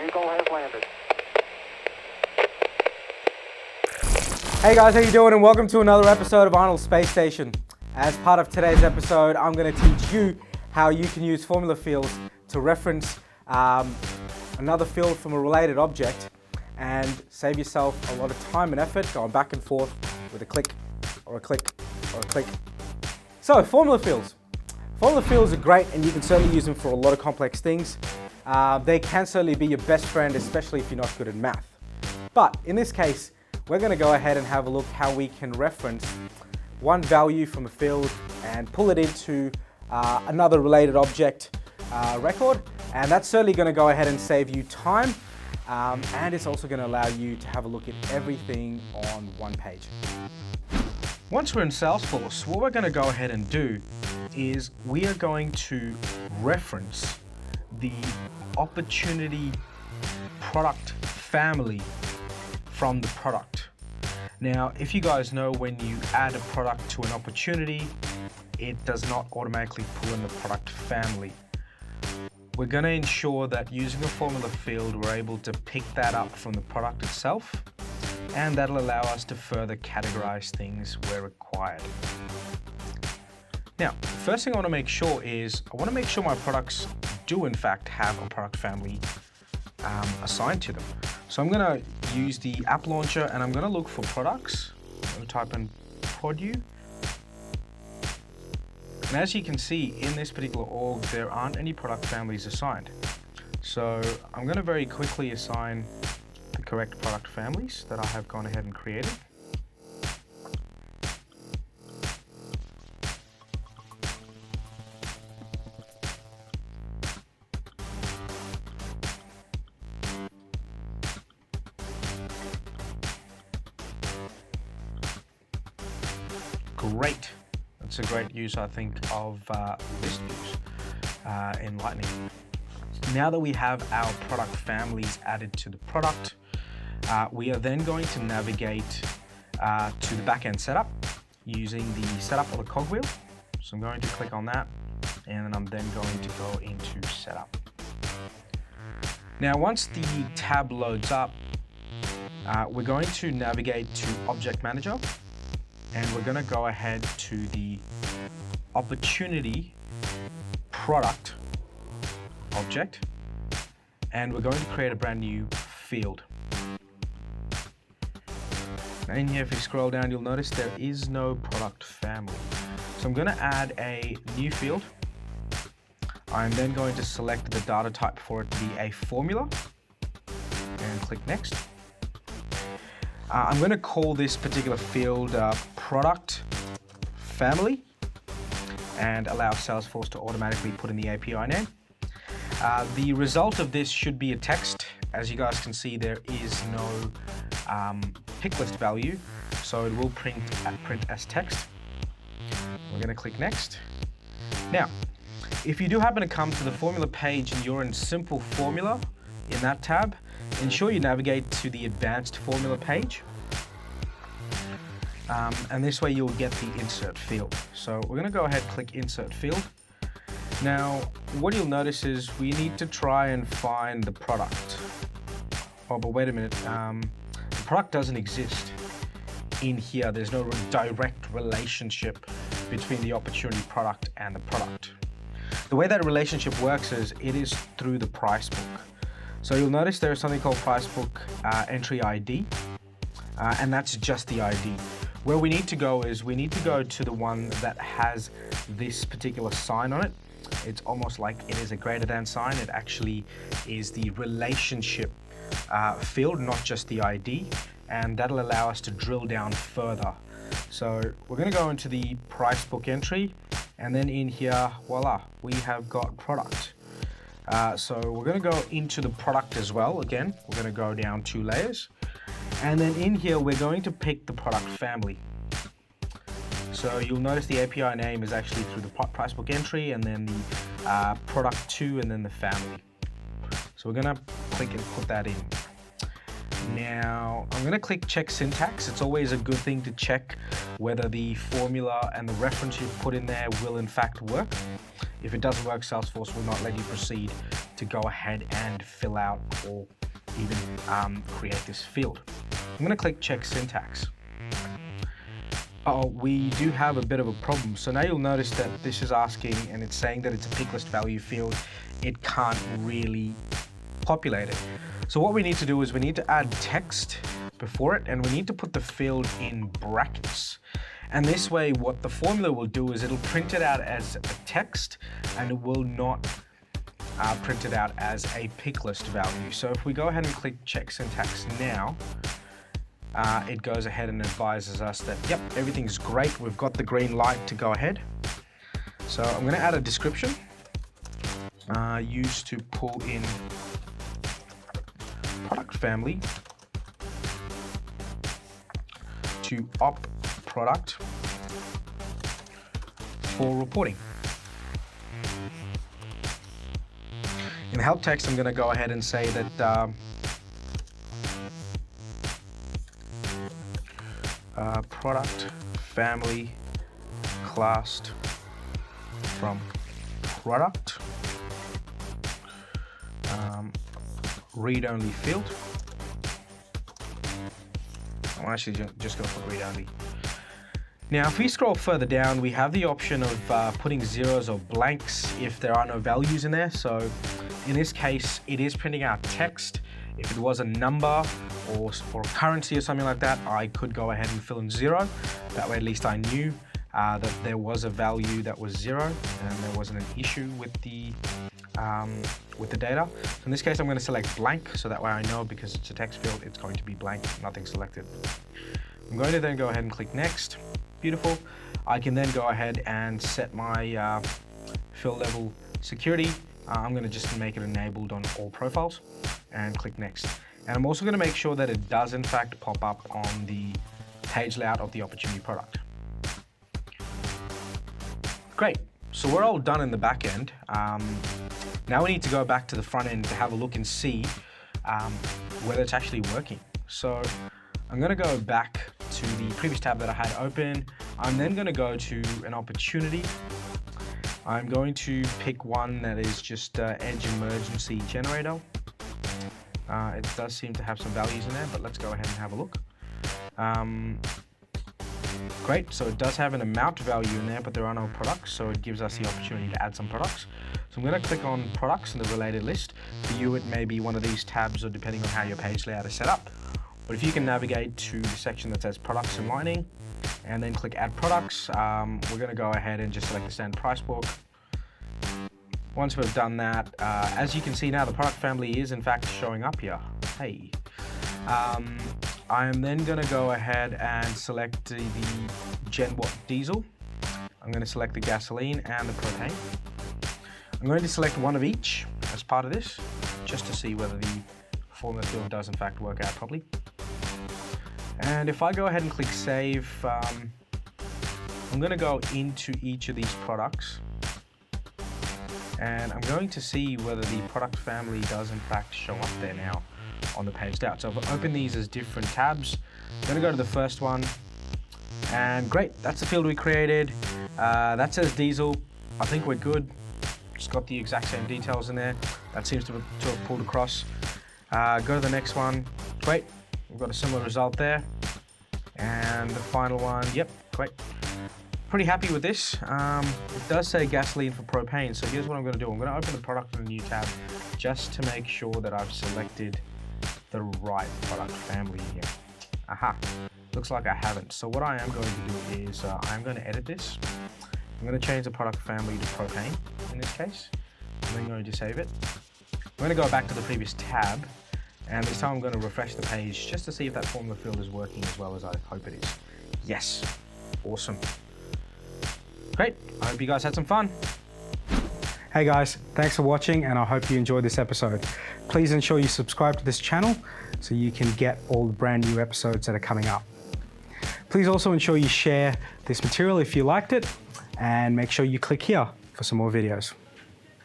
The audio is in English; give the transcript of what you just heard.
Eagle has landed. Hey guys, how you doing? And welcome to another episode of Arnold Space Station. As part of today's episode, I'm going to teach you how you can use formula fields to reference another field from a related object and save yourself a lot of time and effort going back and forth with a click or a click or a click. So, formula fields. Formula fields are great and you can certainly use them for a lot of complex things. They can certainly be your best friend, especially if you're not good at math. But in this case, we're going to go ahead and have a look how we can reference one value from a field and pull it into another related object record. And that's certainly going to go ahead and save you time. And it's also going to allow you to have a look at everything on one page. Once we're in Salesforce, what we're going to go ahead and do is we are going to reference the opportunity product family from the product. Now, if you guys know, when you add a product to an opportunity, it does not automatically pull in the product family. We're going to ensure that using a formula field, we're able to pick that up from the product itself, and that'll allow us to further categorize things where required. Now, the first thing I want to make sure is I want to make sure my products do in fact have a product family assigned to them. So I'm going to use the app launcher and I'm going to look for products. I'm going to type in produ. And as you can see in this particular org, there aren't any product families assigned. So I'm going to very quickly assign the correct product families that I have gone ahead and created. Great. That's a great use, I think, of list views in Lightning. Now that we have our product families added to the product, we are then going to navigate to the backend setup using the setup of the cogwheel. So I'm going to click on that, and then I'm then going to go into setup. Now, once the tab loads up, we're going to navigate to Object Manager. And we're going to go ahead to the opportunity product object, and we're going to create a brand new field. Now in here, if you scroll down, you'll notice there is no product family. So I'm going to add a new field. I'm then going to select the data type for it to be a formula and click next. I'm going to call this particular field product family and allow Salesforce to automatically put in the API name. The result of this should be a text. As you guys can see, there is no pick list value, so it will print as text. We're going to click next. Now, if you do happen to come to the formula page and you're in simple formula in that tab, ensure you navigate to the advanced formula page. And this way you'll get the insert field. So we're going to go ahead and click insert field. Now, what you'll notice is we need to try and find the product. Oh, but wait a minute. The product doesn't exist in here. There's no direct relationship between the opportunity product and the product. The way that relationship works is it is through the price book. So you'll notice there is something called price book entry ID, and that's just the ID. Where we need to go is we need to go to the one that has this particular sign on it. It's almost like it is a greater than sign. It actually is the relationship field, not just the ID, and that'll allow us to drill down further. So we're going to go into the price book entry, and then in here, voila, we have got product. So we're going to go into the product as well. Again, we're going to go down 2 layers. And then in here, we're going to pick the product family. So you'll notice the API name is actually through the price book entry, and then the product 2, and then the family. So we're going to click and put that in. Now, I'm going to click check syntax. It's always a good thing to check whether the formula and the reference you've put in there will in fact work. If it doesn't work, Salesforce will not let you proceed to go ahead and fill out or even create this field. I'm going to click check syntax. Oh, we do have a bit of a problem. So now you'll notice that this is asking, and it's saying that it's a pick list value field. It can't really populate it. So what we need to do is we need to add text before it, and we need to put the field in brackets. And this way, what the formula will do is it'll print it out as a text, and it will not print it out as a pick list value. So if we go ahead and click check syntax now, it goes ahead and advises us that, yep, everything's great. We've got the green light to go ahead. So I'm going to add a description. Used to pull in product family to op product for reporting. In the help text, I'm going to go ahead and say that product family classed from product, read-only field. I'm actually just going for read-only. Now, if we scroll further down, we have the option of putting zeros or blanks if there are no values in there. So in this case, it is printing out text. If it was a number or a currency or something like that, I could go ahead and fill in 0. That way, at least I knew that there was a value that was 0 and there wasn't an issue with the data. So in this case, I'm going to select blank, so that way I know because it's a text field, it's going to be blank, nothing selected. I'm going to then go ahead and click next. Beautiful. I can then go ahead and set my fill level security. I'm going to just make it enabled on all profiles and click next. And I'm also going to make sure that it does in fact pop up on the page layout of the opportunity product. Great. So we're all done in the back end. Now we need to go back to the front end to have a look and see whether it's actually working. So I'm going to go back to the previous tab that I had open. I'm then going to go to an opportunity. I'm going to pick one that is just Edge Emergency Generator. It does seem to have some values in there, but let's go ahead and have a look. Great, so it does have an amount value in there, but there are no products, so it gives us the opportunity to add some products. So I'm going to click on products in the related list. For you, it may be one of these tabs, or depending on how your page layout is set up. But if you can navigate to the section that says products and lining, and then click add products, we're going to go ahead and just select the standard price book. Once we've done that, as you can see now, the product family is in fact showing up here. Hey. I am then going to go ahead and select the Gen Watt diesel. I'm going to select the gasoline and the propane. I'm going to select one of each as part of this, just to see whether the formula field does in fact work out properly. And if I go ahead and click save, I'm going to go into each of these products. And I'm going to see whether the product family does in fact show up there now on the page layout. So I've opened these as different tabs. I'm going to go to the first one, and great, that's the field we created. That says diesel. I think we're good. Just got the exact same details in there. That seems to have pulled across. Go to the next one. Great, we've got a similar result there. And the final one, yep, great. Pretty happy with this. It does say gasoline for propane, so here's what I'm going to do. I'm going to open the product in a new tab just to make sure that I've selected the right product family here. Aha, looks like I haven't. So what I am going to do is I'm going to edit this. I'm going to change the product family to propane in this case. I'm then going to save it. I'm going to go back to the previous tab, and this time I'm going to refresh the page just to see if that formula field is working as well as I hope it is. Yes, awesome. Great, I hope you guys had some fun. Hey guys, thanks for watching, and I hope you enjoyed this episode. Please ensure you subscribe to this channel so you can get all the brand new episodes that are coming up. Please also ensure you share this material if you liked it, and make sure you click here for some more videos.